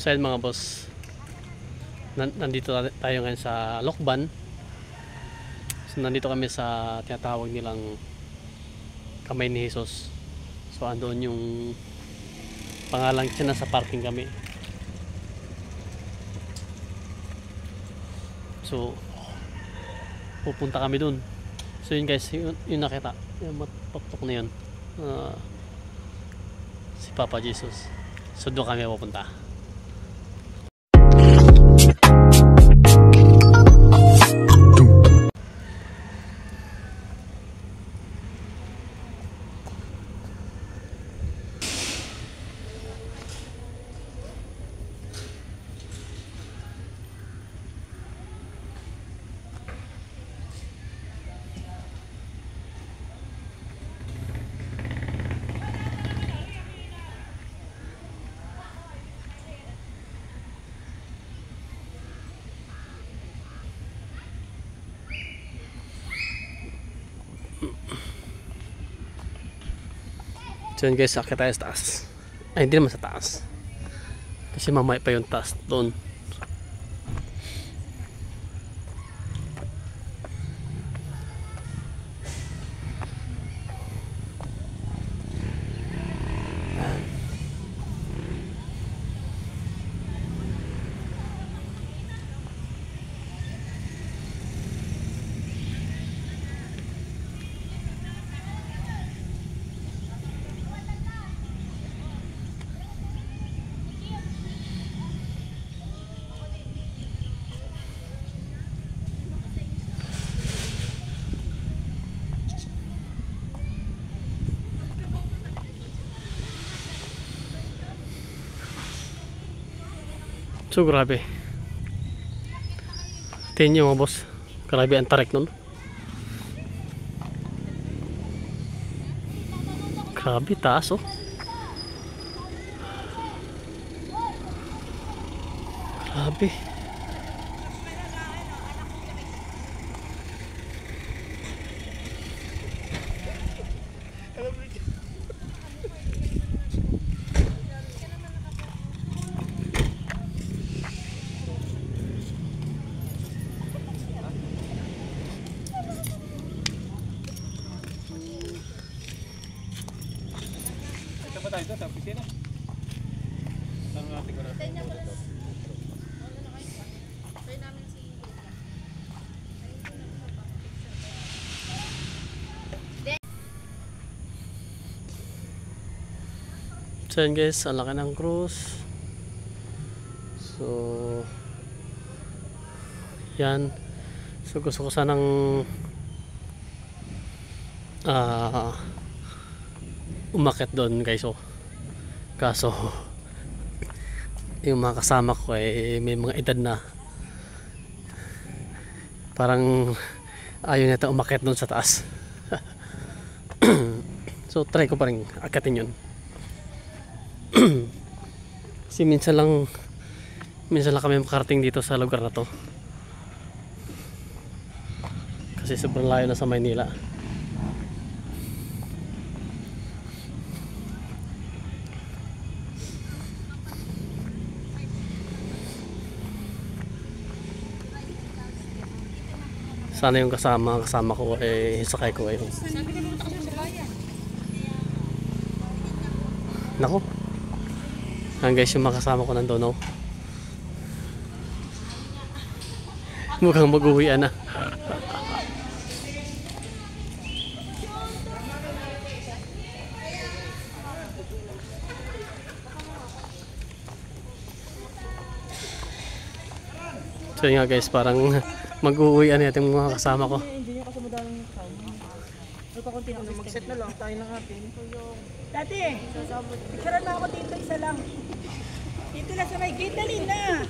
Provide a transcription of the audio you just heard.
So yun mga boss, nandito tayo ngayon sa Lokban. So nandito kami sa tinatawag nilang Kamay ni Jesus. So andoon yung pangalang siya, nasa parking kami. So pupunta kami dun. So yun guys, yung nakita, yung matoktok na yun, si Papa Jesus. So doon kami pupunta. So yun guys, sakit tayo sa taas. Ay, hindi naman sa taas, kasi mamaya pa yung taas doon. So grabe, tingin nyo mga boss, grabe ang tarik nun. Grabe taas oh. Grabe. Tayo sa opisina. Ang ating oras. So yun guys, ang laki ng cruise. So yan. So gusto ko sanang umakyat doon guys oh. Kaso yung mga kasama ko ay may mga edad na, parang ayaw nito umakyat doon sa taas. So try ko pa rin akyatin yun. Kasi minsan lang kami makarating dito sa lugar na to, kasi sobrang layo na sa Maynila. Sana yung kasama ko eh sakay ko eh. Nako. Hanggang guys, yung makasama ko nandoon oh. Mukhang mag-uwian na. So yun nga guys, parang mag-uwian na yung mga kasama ko. Hindi niya kasi madalang yung kasama. Nagkakunti na mag-set na lang tayo ng atin. Dati, picturean na ako dito, isa lang. Dito lang sa may gate, dali na.